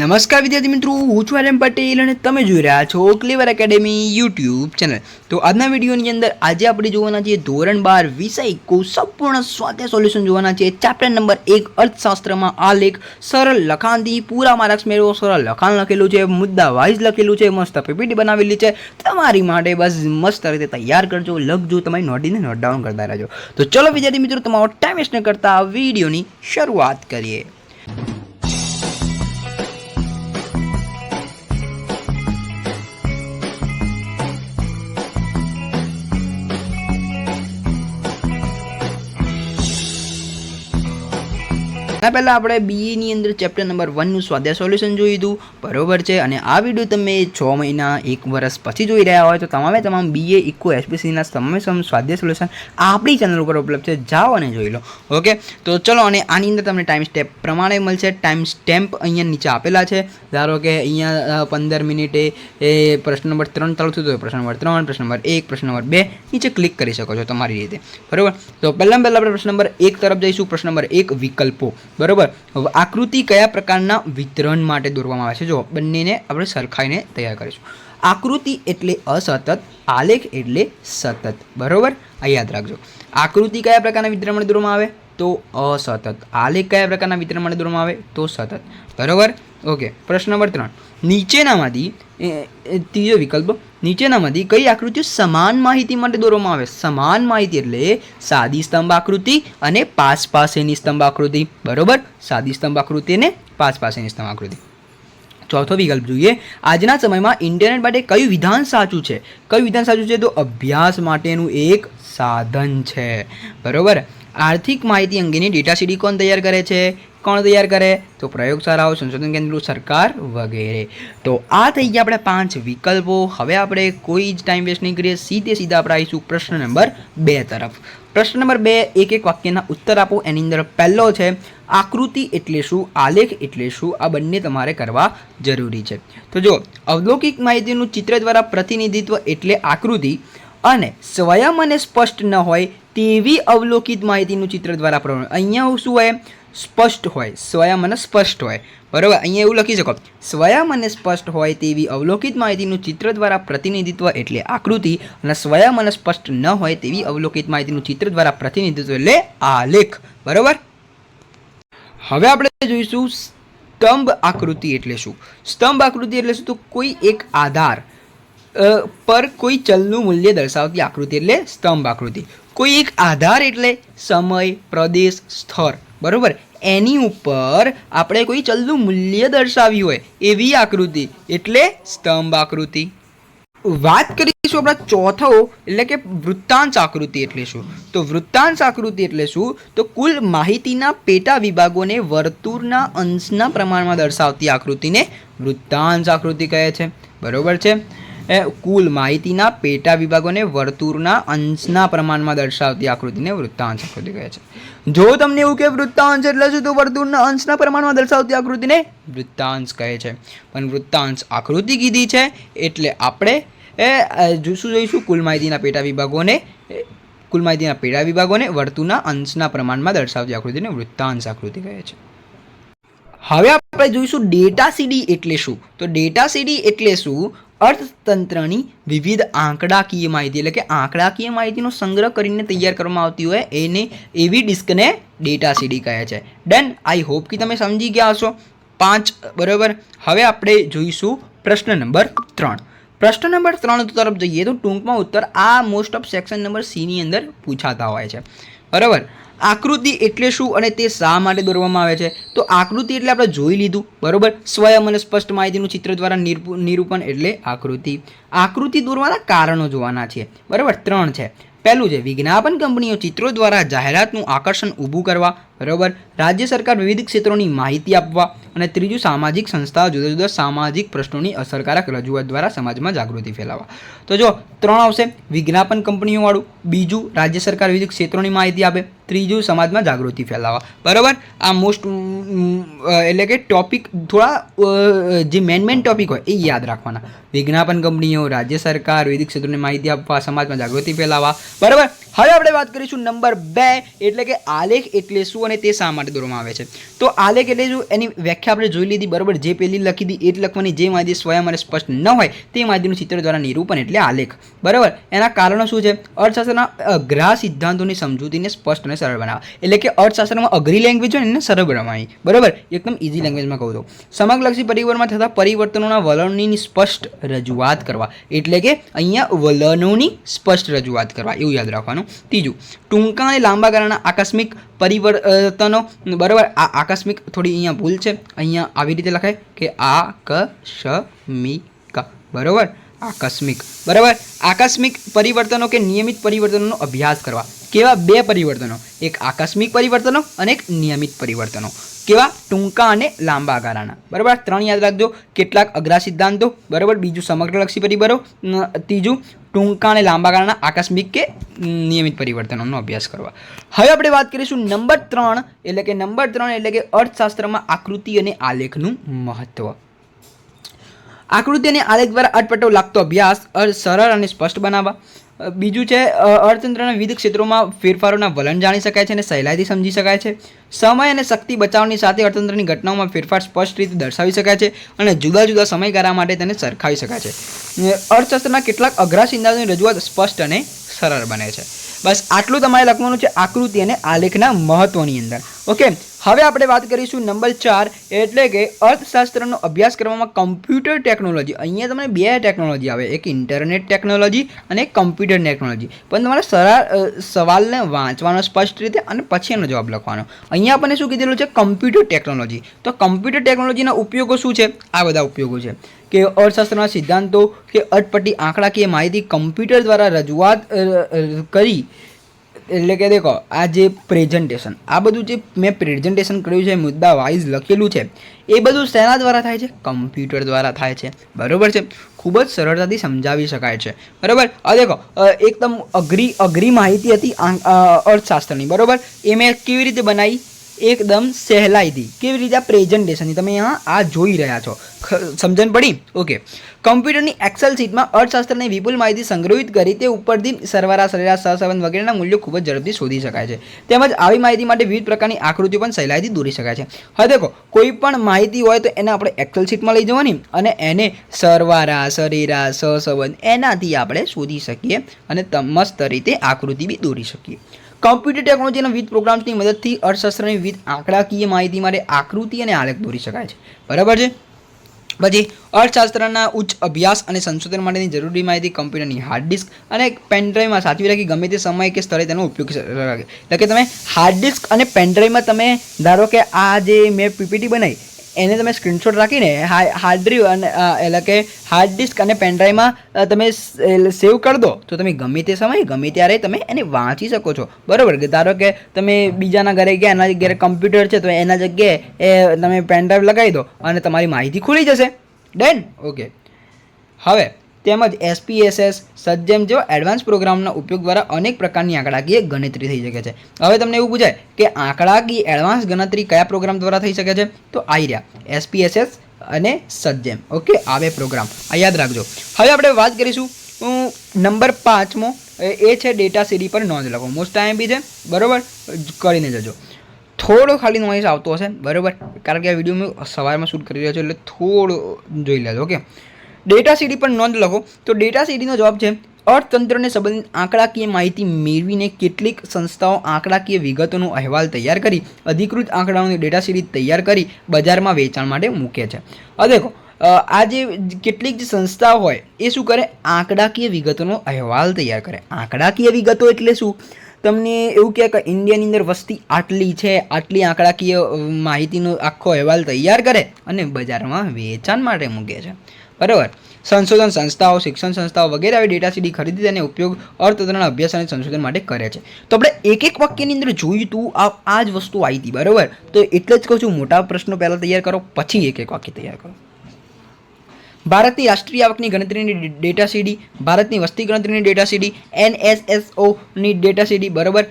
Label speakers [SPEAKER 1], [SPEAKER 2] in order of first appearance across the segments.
[SPEAKER 1] નમસ્કાર વિદ્યાર્થી મિત્રો, હું છું આર્યન પટેલ અને તમે જોઈ રહ્યા છો ક્લેવર એકેડેમી યુટ્યુબ ચેનલ। તો આજના વિડીયોની અંદર આજે આપણે જોવાના છીએ ધોરણ 12 વિષય સંપૂર્ણ સ્વાધ્યાય સોલ્યુશન જોવાના છે। ચેપ્ટર નંબર 1 અર્થશાસ્ત્રમાં આલેખ સરળ લખાણથી પૂરા માર્ક્સ મેળવો। સરળ લખાણ લખેલું છે, મુદ્દા વાઇઝ લખેલું છે, મસ્ત પીપીટી બનાવેલી છે તમારી માટે। બસ મસ્ત રીતે તૈયાર કરજો, લખજો, તમારી નોટને નોટ ડાઉન કરતા રહેજો। તો ચલો વિદ્યાર્થી મિત્રો, તમારો ટાઈમ વેસ્ટ ન કરતા આ વિડીયોની શરૂઆત કરીએ। પહેલાં આપણે બીએની અંદર ચેપ્ટર નંબર 1નું સ્વાધ્યાય સોલ્યુશન જોઈ લીધું, બરોબર છે। અને આ વિડીયો તમે 6 મહિના 1 વર્ષ પછી જોઈ રહ્યા હોય તો તમામ બીએ ઇકો એસપીસીના તમામે સ્વાધ્યાય સોલ્યુશન આપણી ચેનલ ઉપર ઉપલબ્ધ છે, જાઓ અને જોઈ લો। ઓકે, તો ચલો, અને આની અંદર તમને ટાઈમ સ્ટેપ પ્રમાણે મળશે। ટાઈમ સ્ટેમ્પ અહીંયા નીચે આપેલા છે। ધારો કે અહીંયા 15 મિનિટે એ પ્રશ્ન નંબર 3 ચાલુ થયું, તો પ્રશ્ન નંબર 3, પ્રશ્ન નંબર 1, પ્રશ્ન નંબર 2 નીચે ક્લિક કરી શકો છો તમારી રીતે, બરાબર। તો પહેલાં આપણે પ્રશ્ન નંબર 1 તરફ જઈશું। પ્રશ્ન નંબર 1, વિકલ્પો, બરોબર। હવે આકૃતિ કયા પ્રકારના વિતરણ માટે દોરવામાં આવે છે, જો બંનેને આપણે સરખાઈને તૈયાર કરીશું। આકૃતિ એટલે અસતત, આલેખ એટલે સતત, બરોબર। આ યાદ રાખજો। આકૃતિ કયા પ્રકારના વિતરણ માટે દોરવામાં આવે તો અસતત, આલેખ કયા પ્રકારના વિતરણ માટે દોરવામાં આવે તો સતત, બરોબર। ઓકે, પ્રશ્ન નંબર 3, નીચેનામાંથી ત્રીજો વિકલ્પ, નીચેનામાંથી કઈ આકૃતિઓ સમાન માહિતી માટે દોરવામાં આવે? સમાન માહિતી એટલે સાદી સ્તંભ આકૃતિ અને પાસ પાસેની સ્તંભ આકૃતિ, બરોબર। સાદી સ્તંભ આકૃતિ અને પાસ પાસેની સ્તંભ આકૃતિ। ચોથો વિકલ્પ જોઈએ, આજના સમયમાં ઇન્ટરનેટ માટે કયું વિધાન સાચું છે? કયું વિધાન સાચું છે તો અભ્યાસ માટેનું એક સાધન છે, બરોબર। આર્થિક માહિતી અંગેની ડેટા સીડી કોણ તૈયાર કરે છે? કોણ તૈયાર કરે તો પ્રયોગશાળાઓ, સંશોધન કેન્દ્રો, સરકાર વગેરે। તો આ થઈ ગયા આપણે 5 વિકલ્પો। હવે આપણે કોઈ જ ટાઈમ વેસ્ટ નહીં કરીએ, સીધા આપણે આવીશું પ્રશ્ન નંબર 2 તરફ। પ્રશ્ન નંબર 2, એક વાક્યના ઉત્તર આપો। એની અંદર પહેલો છે આકૃતિ એટલે શું, આલેખ એટલે શું, આ બંને તમારે કરવા જરૂરી છે। તો જો અવલૌકિક માહિતીનું ચિત્ર દ્વારા પ્રતિનિધિત્વ એટલે આકૃતિ, અને સ્વયં અને સ્પષ્ટ ન હોય તેવી અવલોકિત માહિતીનું ચિત્ર દ્વારા અહીંયા શું હોય? સ્પષ્ટ હોય, સ્વયં અને સ્પષ્ટ હોય, બરાબર। અહીંયા એવું લખી શકો, સ્વયં અને સ્પષ્ટ હોય તેવી અવલોકિત માહિતીનું ચિત્ર દ્વારા પ્રતિનિધિત્વ એટલે આકૃતિ, અને સ્વયં અને સ્પષ્ટ ન હોય તેવી અવલોકિત માહિતીનું ચિત્ર દ્વારા પ્રતિનિધિત્વ એટલે આલેખ, બરાબર। હવે આપણે જોઈશું સ્તંભ આકૃતિ એટલે શું। સ્તંભ આકૃતિ એટલે શું તો કોઈ એક આધાર પર કોઈ ચલનું મૂલ્ય દર્શાવતી આકૃતિ એટલે સ્તંભ આકૃતિ। કોઈ એક આધાર એટલે સમય, પ્રદેશ, સ્થળ, બરોબર, એની ઉપર આપણે કોઈ ચલનું મૂલ્ય દર્શાવ્યું હોય એવી આકૃતિ એટલે સ્તંભ આકૃતિ। વાત કરીશું આપણા ચોથો એટલે કે વૃત્તાંશ આકૃતિ એટલે શું? તો વૃત્તાંશ આકૃતિ એટલે શું તો કુલ માહિતીના પેટા વિભાગોને વર્તુળના અંશના પ્રમાણમાં દર્શાવતી આકૃતિને વૃત્તાંશ આકૃતિ કહે છે, બરોબર છે। કુલ માહિતીના પેટા વિભાગોને વર્તુળના અંશના પ્રમાણમાં દર્શાવતી આકૃતિને વૃત્તાંશ આકૃતિ કહે છે। જો તમને એવું કે વૃત્તાંશ એટલે શું તો વર્તુળના અંશના પ્રમાણમાં દર્શાવતી આકૃતિને વૃત્તાંશ કહે છે, પણ વૃત્તાંશ આકૃતિ કીધી છે એટલે આપણે શું જોઈશું? કુલ માહિતીના પેટા વિભાગોને વર્તુળના અંશના પ્રમાણમાં દર્શાવતી આકૃતિને વૃત્તાંશ આકૃતિ કહે છે। હવે આપણે જોઈશું ડેટા સીડી એટલે શું? તો ડેટા સીડી એટલે શું? અર્થતંત્રની વિવિધ આંકડાકીય માહિતી એટલે કે આંકડાકીય માહિતીનો સંગ્રહ કરીને તૈયાર કરવામાં આવતી હોય એને એવી ડિસ્કને ડેટા સીડી કહે છે। ડન, આઈ હોપ કે તમે સમજી ગયા હશો 5, બરાબર। હવે આપણે જોઈશું પ્રશ્ન નંબર 3। પ્રશ્ન નંબર 3 તરફ જઈએ તો ટૂંકમાં ઉત્તર આ most of section number C ની અંદર પૂછાતા હોય છે, બરાબર। આકૃતિ એટલે શું અને તે શા માટે દોરવામાં આવે છે? તો આકૃતિ એટલે આપણે જોઈ લીધું, બરોબર। સ્વયં અને સ્પષ્ટ માહિતીનું ચિત્ર દ્વારા નિરૂપણ એટલે આકૃતિ। આકૃતિ દોરવાના કારણો જોવાના છે, બરાબર। 3 છે। પહેલું છે વિજ્ઞાપન કંપનીઓ ચિત્રો દ્વારા જાહેરાતનું આકર્ષણ ઊભું કરવા, બરાબર। રાજ્ય સરકાર વિવિધ ક્ષેત્રોની માહિતી આપવા, અને ત્રીજું સામાજિક સંસ્થાઓ જુદા જુદા સામાજિક પ્રશ્નોની અસરકારક રજૂઆત દ્વારા સમાજમાં જાગૃતિ ફેલાવવા। તો જો 3 આવશે વિજ્ઞાપન કંપનીઓવાળું, બીજું રાજ્ય સરકાર વિવિધ ક્ષેત્રોની માહિતી આપે, ત્રીજું સમાજમાં જાગૃતિ ફેલાવવા, બરાબર। આ મોસ્ટ એટલે કે ટોપિક થોડા જે મેન ટોપિક હોય એ યાદ રાખવાના। વિજ્ઞાપન કંપનીઓ, રાજ્ય સરકાર વિવિધ ક્ષેત્રોની માહિતી આપવા, સમાજમાં જાગૃતિ ફેલાવવા, બરાબર। હવે આપણે વાત કરીશું નંબર 2 એટલે કે આલેખ એટલે શું હતું અને તે શા માટે દોરવામાં આવે છે. તો આલેખ એટલે જો એની વ્યાખ્યા આપણે જોઈ લીધી, બરાબર. જે પેલી લખી હતી એ જ લખવાની, જે માહિતી સ્વયં અને સ્પષ્ટ ન હોય તે માહિતીનું ચિત્ર દ્વારા નિરૂપણ એટલે આલેખ, બરાબર. એના કારણો શું છે? અર્થશાસ્ત્રના અઘરા સિદ્ધાંતોની સમજૂતીને સ્પષ્ટ અને સરળ બનાવવા, એટલે કે અર્થશાસ્ત્રમાં અઘરી લેંગ્વેજ હોય ને એને સરળ બનાવવાની, બરાબર. એકદમ ઇઝી લેંગ્વેજમાં કહું તો સમગ્રલક્ષી પરિબળમાં થતા પરિવર્તનોના વલણની સ્પષ્ટ રજૂઆત કરવા, એટલે કે અહીંયા વલણોની સ્પષ્ટ રજૂઆત કરવા, એવું યાદ રાખવાનું. ત્રીજું, ટૂંકા અને લાંબા ગાળાના આકસ્મિક પરિવર્તનો, બરાબર. આ આકસ્મિક થોડી અહીંયા ભૂલ છે, અહીંયા આવી રીતે લખાય કે આકસ્મિક, બરાબર. આકસ્મિક, બરાબર. આકસ્મિક પરિવર્તનો કે નિયમિત પરિવર્તનોનો અભ્યાસ કરવા. કેવા? બે પરિવર્તનો, એક આકસ્મિક પરિવર્તનો અને એક નિયમિત પરિવર્તનો. કેવા? ટૂંકા અને લાંબા ગાળાના, બરાબર. ત્રણ યાદ રાખજો. કેટલાક અઘરા સિદ્ધાંતો, બરાબર. બીજું સમગ્રલક્ષી પરિબળો, ત્રીજું ટૂંકા અને લાંબા ગાળાના આકસ્મિક કે નિયમિત પરિવર્તનોનો અભ્યાસ કરવા. હવે આપણે વાત કરીશું નંબર 3, એટલે કે અર્થશાસ્ત્રમાં આકૃતિ અને આલેખનું મહત્વ. આકૃતિ અને આલેખ દ્વારા અટપટો લાગતો અભ્યાસ સરળ અને સ્પષ્ટ બનાવવા. બીજું છે અર્થતંત્રના વિવિધ ક્ષેત્રોમાં ફેરફારોના વલણ જાણી શકાય છે અને સહેલાઈથી સમજી શકાય છે. સમય અને શક્તિ બચાવની સાથે અર્થતંત્રની ઘટનાઓમાં ફેરફાર સ્પષ્ટ રીતે દર્શાવી શકાય છે અને જુદા જુદા સમયગાળા માટે તેને સરખાવી શકાય છે. અર્થશાસ્ત્રના કેટલાક અઘરા સિદ્ધાંતોની રજૂઆત સ્પષ્ટ અને સરળ બને છે. બસ આટલું તમારે લખવાનું છે આકૃતિ અને આલેખના મહત્વની અંદર. ઓકે, હવે આપણે વાત કરીશું નંબર 4, એટલે કે અર્થશાસ્ત્રનો અભ્યાસ કરવામાં કમ્પ્યુટર ટેકનોલોજી. અહીંયા તમને બે ટેકનોલોજી આવે, એક ઇન્ટરનેટ ટેકનોલોજી અને કમ્પ્યુટર ટેકનોલોજી. પણ તમારે સવાલને વાંચવાનો સ્પષ્ટ રીતે અને પછી એનો જવાબ લખવાનો. અહીંયા આપણને શું કીધેલું છે? Computer technology. તો કમ્પ્યુટર ટેકનોલોજીના ઉપયોગો શું છે? આ બધા ઉપયોગો છે કે અર્થશાસ્ત્રના સિદ્ધાંતો કે અટપટી આંકડાકીય માહિતી કમ્પ્યુટર દ્વારા રજૂઆત કરી, એટલે કે દેખો આ જે પ્રેઝન્ટેશન, આ બધું જે મેં પ્રેઝન્ટેશન કર્યું છે, મુદ્દા વાઇઝ લખેલું છે, એ બધું શેના દ્વારા થાય છે? કમ્પ્યુટર દ્વારા થાય છે, બરાબર છે. ખૂબ જ સરળતાથી સમજાવી શકાય છે, બરાબર. હવે દેખો એકદમ અઘરી માહિતી હતી અર્થશાસ્ત્રની, બરાબર. એ મેં કેવી રીતે બનાવી? એકદમ સહેલાઈથી. કેવી રીતે? આ પ્રેઝન્ટેશનની તમે અહીંયા આ જોઈ રહ્યા છો, સમજણ પડી? ઓકે. કમ્પ્યુટરની એક્સેલ શીટમાં અર્થશાસ્ત્રની વિપુલ માહિતી સંગ્રહિત કરી તે ઉપરથી સરવાળા, સરેરાશ, સહસંબંધ વગેરેના મૂલ્યો ખૂબ જ ઝડપથી શોધી શકાય છે. તેમજ આવી માહિતી માટે વિવિધ પ્રકારની આકૃતિઓ પણ સહેલાઈથી દોરી શકાય છે. હવે દેખો કોઈ પણ માહિતી હોય તો એને આપણે એક્સેલ શીટમાં લઈ જવાની અને એને સરવાળા, સરેરાશ, સહસંબંધ એનાથી આપણે શોધી શકીએ અને મસ્ત રીતે આકૃતિ બી દોરી શકીએ. કમ્પ્યુટર ટેકનોલોજીના વિવિધ પ્રોગ્રામ્સની મદદથી અર્થશાસ્ત્રની વિવિધ આંકડાકીય માહિતી માટે આકૃતિ અને આલેખ દોરી શકાય છે, બરાબર છે. પછી અર્થશાસ્ત્રના ઉચ્ચ અભ્યાસ અને સંશોધન માટેની જરૂરી માહિતી કમ્પ્યુટરની હાર્ડ ડિસ્ક અને પેનડ્રાઈવમાં સાચવી રાખી ગમે તે સમય કે સ્થળે તેનો ઉપયોગ રાખે. એટલે કે તમે હાર્ડ ડિસ્ક અને પેનડ્રાઈવમાં તમે ધારો કે આ જે મેં પીપીટી બનાવી એને તમે સ્ક્રીનશોટ રાખીને હાર્ડ ડ્રાઈવ અને એટલે કે હાર્ડ ડિસ્ક અને પેનડ્રાઈવમાં તમે સેવ કરી દો તો તમે ગમે તે સમયે ગમે ત્યારે તમે એને વાંચી શકો છો, બરાબર. ધારો કે તમે બીજાના ઘરે ગયા, એના ઘરે કમ્પ્યુટર છે તો એના જગ્યાએ તમે પેનડ્રાઈવ લગાવી દો અને તમારી માહિતી ખુલી જશે. ડન. ઓકે. હવે તેમજ SPSS, સજ્જમ જેવા એડવાન્સ પ્રોગ્રામના ઉપયોગ દ્વારા અનેક પ્રકારની આંકડાકીય ગણતરી થઈ શકે છે. હવે તમને એવું પૂછાય કે આંકડાકીય એડવાન્સ ગણતરી કયા પ્રોગ્રામ દ્વારા થઈ શકે છે? તો આ રહ્યા SPSS અને સજ્જમ. ઓકે, આ બે પ્રોગ્રામ આ યાદ રાખજો. હવે આપણે વાત કરીશું નંબર 5મો, એ છે ડેટા સીડી પર નોંધ લખો. મોસ્ટ IMP છે, બરાબર. કરીને જજો. થોડો ખાલી નોઇઝ આવતો હશે, બરાબર, કારણ કે આ વિડીયો મેં સવારમાં શૂટ કરી રહ્યો છું એટલે થોડું જોઈ લેજો. ઓકે. ડેટા સીડી પર નોંધ લખો. તો ડેટા સીડીનો જવાબ છે અર્થતંત્રને સંબંધિત આંકડાકીય માહિતી મેળવીને કેટલીક સંસ્થાઓ આંકડાકીય વિગતોનો અહેવાલ તૈયાર કરી અધિકૃત આંકડાઓની ડેટા સીડી તૈયાર કરી બજારમાં વેચાણ માટે મૂકે છે. હવે દેખો આ જે કેટલીક જે સંસ્થાઓ હોય એ શું કરે? આંકડાકીય વિગતોનો અહેવાલ તૈયાર કરે. આંકડાકીય વિગતો એટલે શું? તમને એવું કહે કે ઇન્ડિયાની અંદર વસ્તી આટલી છે, આટલી આંકડાકીય માહિતીનો આખો અહેવાલ તૈયાર કરે અને બજારમાં વેચાણ માટે મૂકે છે, બરાબર. સંશોધન સંસ્થાઓ, શિક્ષણ સંસ્થાઓ વગેરે આવી ડેટા સીડી ખરીદી અને ઉપયોગ અર્થતંત્રના અભ્યાસ અને સંશોધન માટે કરે છે. તો આપણે એક એક વાક્યની અંદર જોયું તું આ જ વસ્તુ આવી હતી, બરાબર. તો એટલે જ કહું છું મોટા પ્રશ્નો પહેલાં તૈયાર કરો પછી એક એક વાક્ય તૈયાર કરો. ભારતની રાષ્ટ્રીય આવકની ગણતરીની ડેટા સીડી, ભારતની વસ્તી ગણતરીની ડેટા સીડી, NSSOની ડેટા સીડી, બરાબર.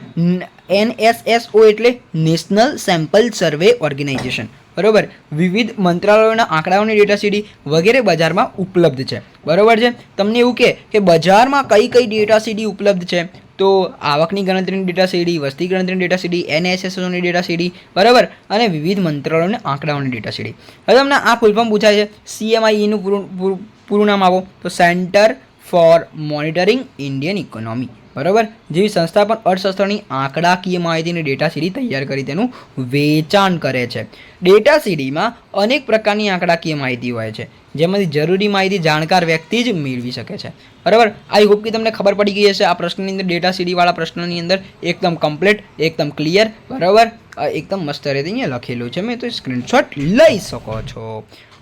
[SPEAKER 1] NSSO એટલે નેશનલ સેમ્પલ સર્વે ઓર્ગેનાઇઝેશન, બરાબર. વિવિધ મંત્રાલયોના આંકડાઓની ડેટા સીડી વગેરે બજારમાં ઉપલબ્ધ છે, બરાબર છે. તમને એવું કે બજારમાં કઈ કઈ ડેટા સીડી ઉપલબ્ધ છે? તો આવકની ગણતરીની ડેટા સીડી, વસ્તી ગણતરીની ડેટા સીડી, NSSOની ડેટા સીડી, બરાબર, અને વિવિધ મંત્રાલયોને આંકડાઓની ડેટા સીડી. હવે તમને આ ફૂલ ફોર્મ પૂછાય છે, CMIEનું પૂરું નામ આપો તો centre for monitoring Indian economy, બરાબર, જેવી સંસ્થા પણ અર્થશાસ્ત્રની આંકડાકીય માહિતીની ડેટા સીડી તૈયાર કરી તેનું વેચાણ કરે છે. ડેટા સીડીમાં અનેક પ્રકારની આંકડાકીય માહિતી હોય છે, જેમાંથી જરૂરી માહિતી જાણકાર વ્યક્તિ જ મેળવી શકે છે, બરાબર. આઈ હોપ કે તમને ખબર પડી ગઈ હશે આ પ્રશ્નની અંદર, ડેટા સીડીવાળા પ્રશ્નની અંદર એકદમ કમ્પ્લીટ, એકદમ ક્લિયર, બરાબર, એકદમ મસ્ત રીતે અહીંયા લખેલું છે, મેં તો સ્ક્રીનશોટ લઈ શકો છો.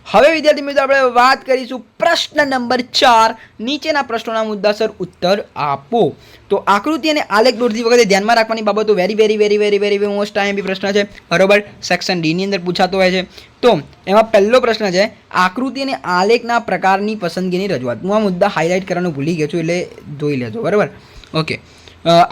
[SPEAKER 1] હવે વિદ્યાર્થી મિત્રો આપણે વાત કરીશું પ્રશ્ન નંબર 4. નીચેના પ્રશ્નોના મુદ્દાસર ઉત્તર આપો. તો આકૃતિ અને આલેખ દોરતી વખતે ધ્યાનમાં રાખવાની બાબતો વેરી મોસ્ટ ટાઈમ પ્રશ્ન છે, બરોબર. સેક્શન ડી ની અંદર પૂછાતો હોય છે. તો એમાં પહેલો પ્રશ્ન છે, આકૃતિ અને આલેખના પ્રકારની પસંદગીની રજૂઆત. હું આ મુદ્દા હાઇલાઇટ કરવાનું ભૂલી ગયો છું, એટલે જોઈ લેજો, બરાબર. ઓકે,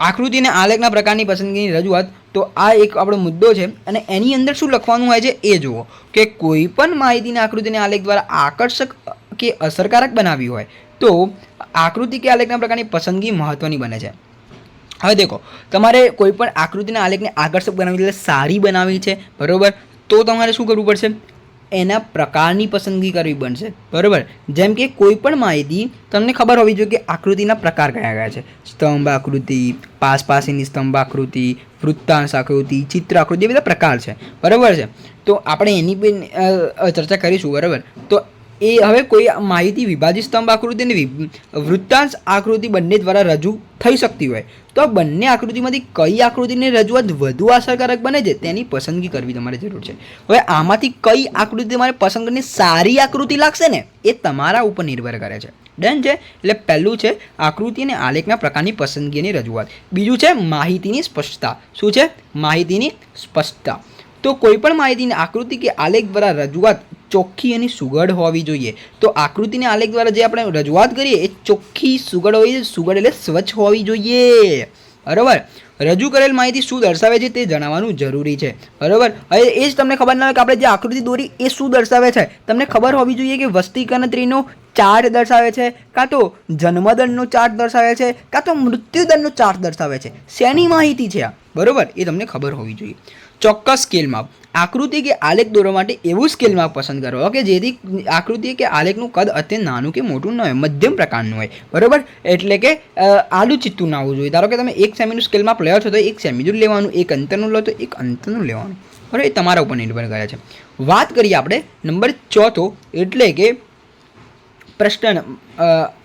[SPEAKER 1] આકૃતિ અને આલેખના પ્રકારની પસંદગીની રજૂઆત. તો આ એક આપણો મુદ્દો છે અને એની અંદર શું લખવાનું હોય છે એ જુઓ કે કોઈ પણ માહિતીને આકૃતિ અને આલેખ દ્વારા આકર્ષક કે અસરકારક બનાવી હોય તો આકૃતિ કે આલેખના પ્રકારની પસંદગી મહત્વની બને છે. હવે દેખો, તમારે કોઈ પણ આકૃતિના આલેખને આકર્ષક બનાવવી એટલે સારી બનાવવી છે, બરાબર, તો તમારે શું કરવું પડશે? એના પ્રકારની પસંદગી કરવી બનશે, બરાબર. જેમ કે કોઈ પણ માહિતી તમને ખબર હોવી જોઈએ કે આકૃતિના પ્રકાર કયા કયા છે. સ્તંભ આકૃતિ, પાસપાસીની સ્તંભ આકૃતિ, વૃત્તાંશ આકૃતિ, ચિત્ર આકૃતિ, એ બધા પ્રકાર છે, બરાબર છે. તો આપણે એની પણ ચર્ચા કરીશું, બરાબર. તો એ હવે કોઈ માહિતી વિભાજિત સ્તંભ આકૃતિ અને વૃત્તાંશ આકૃતિ બંને દ્વારા રજૂ થઈ શકતી હોય તો આ બંને આકૃતિમાંથી કઈ આકૃતિની રજૂઆત વધુ અસરકારક બને છે તેની પસંદગી કરવી તમારે જરૂર છે. હવે આમાંથી કઈ આકૃતિ તમારે પસંદ કરીને સારી આકૃતિ લાગશે ને એ તમારા ઉપર નિર્ભર કરે છે. ડન છે. એટલે પહેલું છે આકૃતિ અને આલેખના પ્રકારની પસંદગીની રજૂઆત. બીજું છે માહિતીની સ્પષ્ટતા. શું છે? માહિતીની સ્પષ્ટતા. તો કોઈ પણ માહિતીની આકૃતિ કે આલેખ દ્વારા રજૂઆત ચોખ્ખી અને સુઘડ હોવી જોઈએ. તો આકૃતિને આલેખ દ્વારા જે આપણે રજૂઆત કરીએ એ ચોખ્ખી સુઘડ હોવી જોઈએ. સુઘડ એટલે સ્વચ્છ હોવી જોઈએ, બરાબર. રજૂ કરેલ માહિતી શું દર્શાવે છે તે જણાવવાનું જરૂરી છે, બરાબર. હવે એ જ તમને ખબર ના હોય કે આપણે જે આકૃતિ દોરી એ શું દર્શાવે છે. તમને ખબર હોવી જોઈએ કે વસ્તી ગણતરીનો ચાર્ટ દર્શાવે છે, કાં તો જન્મદરનો ચાર્ટ દર્શાવે છે, કાં તો મૃત્યુદરનો ચાર્ટ દર્શાવે છે. શેની માહિતી છે આ, બરાબર, એ તમને ખબર હોવી જોઈએ. ચોક્કસ સ્કેલ માપ. આકૃતિ કે આલેખ દોરવા માટે એવું સ્કેલ માપ પસંદ કરો કે જેથી આકૃતિ કે આલેખનું કદ અત્યંત નાનું કે મોટું ન હોય, મધ્યમ પ્રકારનું હોય, બરાબર. એટલે કે આડું ચિત્તું ના આવવું જોઈએ. ધારો કે તમે 1 સેમીનું સ્કેલ માપ લેવા છો તો 1 સેમી જ લેવાનું, 1 અંતરનું લો તો 1 અંતરનું લેવાનું, બરાબર. એ તમારા ઉપર નિર્ભર કરે છે. વાત કરીએ આપણે નંબર 4, એટલે કે પ્રશ્ન.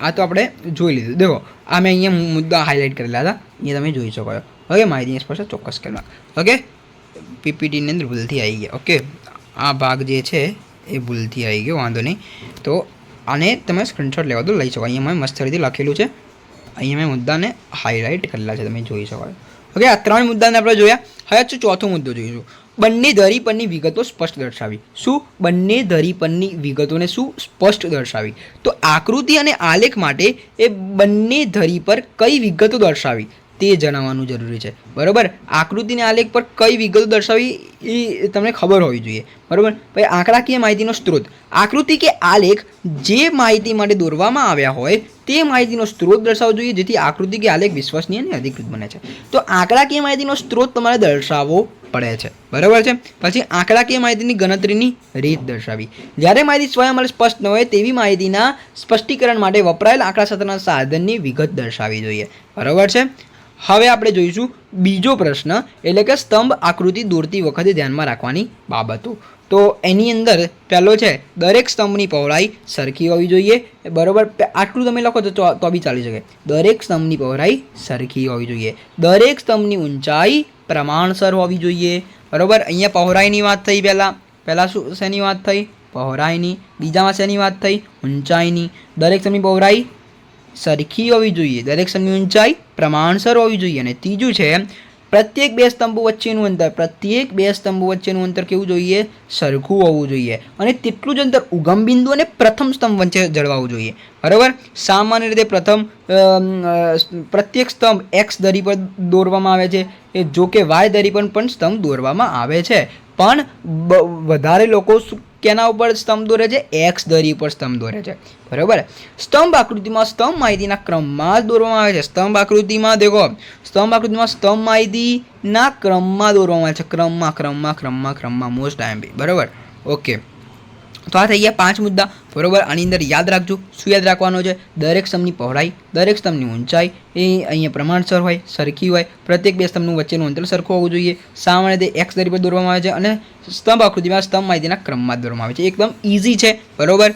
[SPEAKER 1] આ તો આપણે જોઈ લીધું. દેખો, આ મેં અહીંયા મુદ્દા હાઇલાઇટ કરેલા હતા, અહીંયા તમે જોઈ શકો છો. ઓકે, માહિતી સ્પષ્ટ ચોક્કસ સ્કેલ માપ. ઓકે, પીપીટીની અંદર ભૂલથી આવી ગયા. ઓકે, આ ભાગ જે છે એ ભૂલથી આવી ગયો, વાંધો નહીં. તો આને તમે સ્ક્રીનશોટ લેવા તો લઈ શકો. અહીંયા મેં મસ્ત રીતે લખેલું છે, અહીંયા મેં મુદ્દાને હાઇલાઇટ કરેલા છે, તમે જોઈ શકો. ઓકે, આ 3 મુદ્દાને આપણે જોયા. હવે ચોથો મુદ્દો જોઈશું. બંને ધરી પરની વિગતો સ્પષ્ટ દર્શાવી. શું? બંને ધરી પરની વિગતોને શું સ્પષ્ટ દર્શાવી? તો આકૃતિ અને આલેખ માટે એ બંને ધરી પર કઈ વિગતો દર્શાવી તે જણાવવાનું જરૂરી છે, બરાબર. આકૃતિને આલેખ પર કઈ વિગતો દર્શાવી એ તમને ખબર હોવી જોઈએ, બરાબર. પછી આંકડાકીય માહિતીનો સ્ત્રોત. આકૃતિ કે આલેખ જે માહિતી માટે દોરવામાં આવ્યા હોય તે માહિતીનો સ્ત્રોત દર્શાવવો જોઈએ જેથી આકૃતિ કે આલેખ વિશ્વસનીય અને અધિકૃત બને છે. તો આંકડાકીય માહિતીનો સ્ત્રોત તમારે દર્શાવવો પડે છે, બરાબર છે. પછી આંકડાકીય માહિતીની ગણતરીની રીત દર્શાવી. જ્યારે માહિતી સ્વયં સ્પષ્ટ ન હોય તેવી માહિતીના સ્પષ્ટીકરણ માટે વપરાયેલ આંકડાશાસ્ત્રના સાધનની વિગત દર્શાવવી જોઈએ, બરાબર છે. હવે આપણે જોઈશું બીજો પ્રશ્ન, એટલે કે સ્તંભ આકૃતિ દોરતી વખતે ધ્યાનમાં રાખવાની બાબતો. તો એની અંદર પહેલો છે દરેક સ્તંભની પહોળાઈ સરખી હોવી જોઈએ, બરાબર. આટલું તમે લખો તો બી ચાલી શકે. દરેક સ્તંભની પહોળાઈ સરખી હોવી જોઈએ. દરેક સ્તંભની ઊંચાઈ પ્રમાણસર હોવી જોઈએ, બરાબર. અહીંયા પહોળાઈની વાત થઈ. પહેલાં શું શેની વાત થઈ? પહોળાઈની. બીજામાં શેની વાત થઈ? ઊંચાઈની. દરેક સ્તંભની પહોળાઈ સરખી હોવી જોઈએ, દરેક સ્તંભની ઊંચાઈ પ્રમાણસર હોવી જોઈએ. અને ત્રીજું છે પ્રત્યેક 2 સ્તંભો વચ્ચેનું અંતર. પ્રત્યેક 2 સ્તંભો વચ્ચેનું અંતર કેવું જોઈએ? સરખું હોવું જોઈએ. અને તેટલું જ અંતર ઉગમ બિંદુ અને પ્રથમ સ્તંભ વચ્ચે જળવાવું જોઈએ, બરાબર. સામાન્ય રીતે પ્રત્યેક સ્તંભ X ધરી પર દોરવામાં આવે છે, જો કે Y ધરી પર પણ સ્તંભ દોરવામાં આવે છે. પણ વધારે લોકો કેના ઉપર સ્તંભ દોરે છે? એક્સ ધરી ઉપર સ્તંભ દોરે છે, બરાબર. સ્તંભ આકૃતિમાં સ્તંભ માહિતીના ક્રમમાં જ દોરવામાં આવે છે. સ્તંભ આકૃતિમાં દેખો, સ્તંભ આકૃતિમાં સ્તંભ માહિતીના ક્રમમાં દોરવામાં આવે છે. ક્રમમાં મોસ્ટ ટાઈમ, બરાબર. ઓકે, તો આ થઈ ગયા 5 મુદ્દા, બરાબર. આની અંદર યાદ રાખજો. શું યાદ રાખવાનું છે? દરેક સ્તંભની પહોળાઈ, દરેક સ્તંભની ઊંચાઈ એ અહીંયા પ્રમાણસર હોય, સરખી હોય. પ્રત્યેક બે સ્તંભનું વચ્ચેનું અંતર સરખું હોવું જોઈએ. સામાન્ય રીતે એક્સ ધરી પર દોરવામાં આવે છે અને સ્તંભ આકૃતિમાં સ્તંભ માહિતીના ક્રમમાં દોરવામાં આવે છે. એકદમ ઇઝી છે, બરાબર.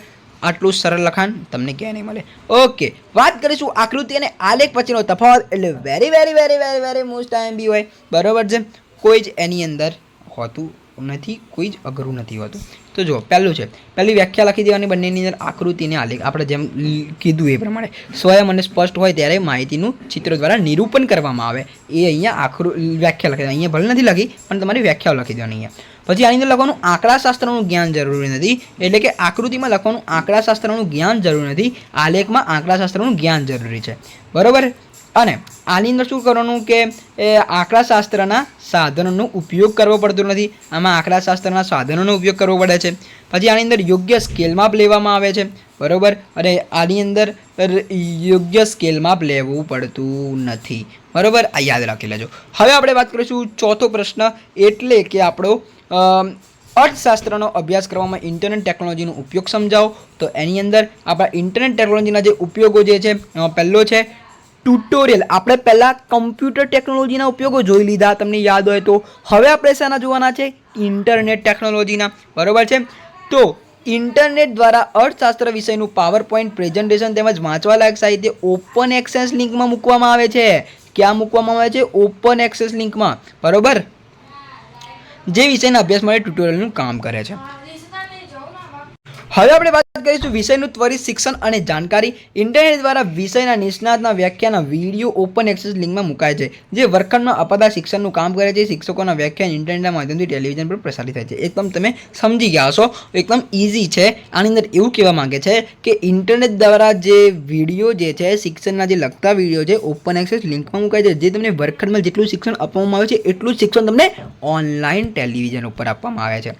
[SPEAKER 1] આટલું સરળ લખાણ તમને ક્યાંય નહીં મળે. ઓકે, વાત કરીશું આકૃતિ અને આલેખ વચ્ચેનો તફાવત, એટલે વેરી મોસ્ટ ટાઈમ બી હોય, બરાબર છે. કોઈ જ એની અંદર હોતું નથી, કોઈ જ અઘરું નથી હોતું. તો જો પહેલું છે, પહેલી વ્યાખ્યા લખી દેવાની બંનેની અંદર, આકૃતિ અને આલેખ. આપણે જેમ કીધું એ પ્રમાણે સ્વયં અને સ્પષ્ટ હોય ત્યારે માહિતીનું ચિત્ર દ્વારા નિરૂપણ કરવામાં આવે. એ અહીંયા વ્યાખ્યા લખી, અહીંયા ભલે નથી લખી પણ તમારી વ્યાખ્યાઓ લખી દેવાની અહીંયા. પછી આની અંદર લખવાનું આંકડાશાસ્ત્રનું જ્ઞાન જરૂરી નથી, એટલે કે આકૃતિમાં લખવાનું આંકડાશાસ્ત્રનું જ્ઞાન જરૂરી નથી, આલેખમાં આંકડાશાસ્ત્રનું જ્ઞાન જરૂરી છે, બરાબર. અને આની અંદર શું કરવાનું કે આંકડાશાસ્ત્રના સાધનોનો ઉપયોગ કરવો પડતો નથી, આમાં આંકડાશાસ્ત્રના સાધનોનો ઉપયોગ કરવો પડે છે. પછી આની અંદર યોગ્ય સ્કેલ માપ લેવામાં આવે છે, બરાબર. અને આની અંદર યોગ્ય સ્કેલ માપ લેવું પડતું નથી, બરાબર. આ યાદ રાખી લેજો. હવે આપણે વાત કરીશું ચોથો પ્રશ્ન, એટલે કે આપણો અર્થશાસ્ત્રનો અભ્યાસ કરવામાં ઇન્ટરનેટ ટેકનોલોજીનો ઉપયોગ સમજાવો. તો એની અંદર આપણા ઇન્ટરનેટ ટેકનોલોજીના જે ઉપયોગો જે છે, એમાં પહેલો છે ટ્યુટોરિયલ. આપણે પહેલાં કમ્પ્યુટર ટેકનોલોજીના ઉપયોગો જોઈ લીધા, તમને યાદ હોય તો. હવે આપણે શેના જોવાના છે? ઇન્ટરનેટ ટેકનોલોજીના, બરાબર છે. તો ઇન્ટરનેટ દ્વારા અર્થશાસ્ત્ર વિષયનું પાવર પોઈન્ટ પ્રેઝન્ટેશન તેમજ વાંચવાલાયક સાહિત્ય ઓપન એક્સેસ લિંકમાં મૂકવામાં આવે છે. ક્યાં મૂકવામાં આવે છે? ઓપન એક્સેસ લિંકમાં, બરાબર. જે વિષયના અભ્યાસ માટે ટ્યુટોરિયલનું કામ કરે છે. હવે આપણે વાત કરીશું વિષયનું ત્વરિત શિક્ષણ અને જાણકારી. ઇન્ટરનેટ દ્વારા વિષયના નિષ્ણાતના વ્યાખ્યાના વિડીયો ઓપન એક્સેસ લિંકમાં મુકાય છે, જે વર્ગખંડમાં અપાતા શિક્ષણનું કામ કરે છે. શિક્ષકોના વ્યાખ્યાન ઇન્ટરનેટના માધ્યમથી ટેલિવિઝન પર પ્રસારિત થાય છે. એકદમ તમે સમજી ગયા હશો, એકદમ ઇઝી છે. આની અંદર એવું કહેવા માંગે છે કે ઇન્ટરનેટ દ્વારા જે વિડીયો જે છે, શિક્ષણના જે લગતા વિડીયો છે, ઓપન એક્સેસ લિંકમાં મુકાય છે, જે તમને વર્ગખંડમાં જેટલું શિક્ષણ આપવામાં આવે છે એટલું જ શિક્ષણ તમને ઓનલાઈન ટેલિવિઝન ઉપર આપવામાં આવે છે.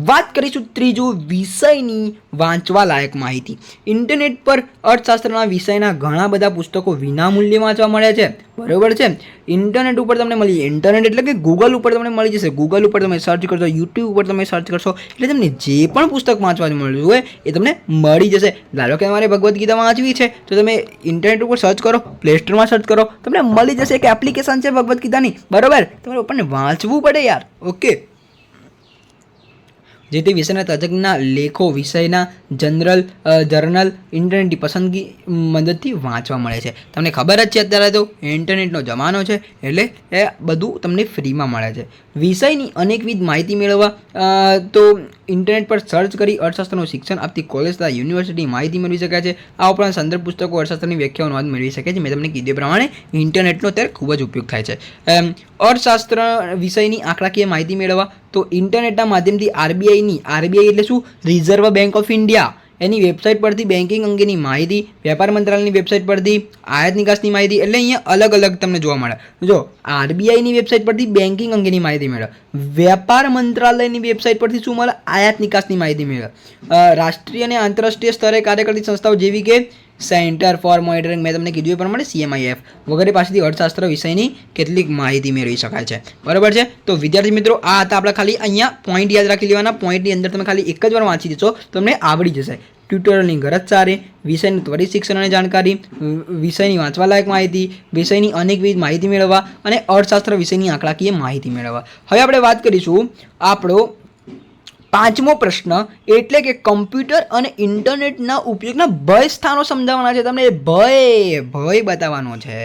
[SPEAKER 1] વાત કરીશું ત્રીજું, વિષયની વાંચવા લાયક માહિતી. ઇન્ટરનેટ પર અર્થશાસ્ત્રના વિષયના ઘણા બધા પુસ્તકો વિનામૂલ્યે વાંચવા મળે છે, બરાબર છે. ઇન્ટરનેટ ઉપર તમને મળી, ઇન્ટરનેટ એટલે કે ગૂગલ ઉપર તમને મળી જશે. ગૂગલ ઉપર તમે સર્ચ કરશો, યુટ્યુબ ઉપર તમે સર્ચ કરશો, એટલે તમને જે પણ પુસ્તક વાંચવા મળ્યું હોય એ તમને મળી જશે. ધારો કે તમારે ભગવદ્ ગીતા વાંચવી છે તો તમે ઇન્ટરનેટ ઉપર સર્ચ કરો, પ્લે સ્ટોરમાં સર્ચ કરો, તમને મળી જશે. એક એપ્લિકેશન છે ભગવદ્ ગીતાની, બરાબર. તમારે આપણને વાંચવું પડે યાર, ઓકે. જે તે વિષયના તજજ્ઞના લેખો વિષયના જર્નલ ઇન્ટરનેટની પસંદગી મદદથી વાંચવા મળે છે. તમને ખબર જ છે અત્યારે તો ઇન્ટરનેટનો જમાનો છે, એટલે એ બધું તમને ફ્રીમાં મળે છે. વિષયની અનેકવિધ માહિતી મેળવવા તો ઇન્ટરનેટ પર સર્ચ કરી અર્થશાસ્ત્રનું શિક્ષણ આપતી કોલેજ તથા યુનિવર્સિટી માહિતી મેળવી શકાય છે. આ ઉપરાંત સંદર્ભ પુસ્તકો અર્થશાસ્ત્રની વ્યાખ્યાઓનો અનુવાદ મેળવી શકે છે. મેં તમને કીધું પ્રમાણે ઇન્ટરનેટનો અત્યારે ખૂબ જ ઉપયોગ થાય છે. અર્થશાસ્ત્ર વિષયની આંકડાકીય માહિતી મેળવવા તો ઇન્ટરનેટના માધ્યમથી આરબીઆઈ એટલે શું? Reserve bank of India, any website પરથી બેન્કિંગ અંગેની માહિતી, વેપાર મંત્રાલયની વેબસાઇટ પરથી આયાત નિકાસની માહિતી, એટલે અહીંયા અલગ અલગ તમને જોવા મળે. જો આરબીઆઈની વેબસાઇટ પરથી બેન્કિંગ અંગેની માહિતી મેળવે, વેપાર મંત્રાલયની વેબસાઇટ પરથી શું મળે? આયાત નિકાસની માહિતી મેળવે. રાષ્ટ્રીય અને આંતરરાષ્ટ્રીય સ્તરે કાર્ય કરતી સંસ્થાઓ જેવી કે સેન્ટર ફોર મોનિટરિંગ, મેં તમને કીધું એ પ્રમાણે CMIF વગેરે પાસેથી અર્થશાસ્ત્ર વિષયની કેટલીક માહિતી મેળવી શકાય છે, બરાબર છે. તો વિદ્યાર્થી મિત્રો, આ હતા આપણે ખાલી અહીંયા પોઈન્ટ યાદ રાખી લેવાના. પોઈન્ટની અંદર તમે ખાલી એક જ વાર વાંચી દેશો તમને આવડી જશે. ટ્યુટોરિયલની ગરજ સારી, વિષયનું ત્વરિત શિક્ષણ અને જાણકારી, વિષયની વાંચવાલાયક માહિતી, વિષયની અનેકવિધ માહિતી મેળવવા અને અર્થશાસ્ત્ર વિષયની આંકડાકીય માહિતી મેળવવા. હવે આપણે વાત કરીશું આપણો પાંચમો પ્રશ્ન, એટલે કે કમ્પ્યુટર અને ઇન્ટરનેટના ઉપયોગના ભય સ્થાનો સમજાવવાના છે. તમને ભય બતાવવાનો છે.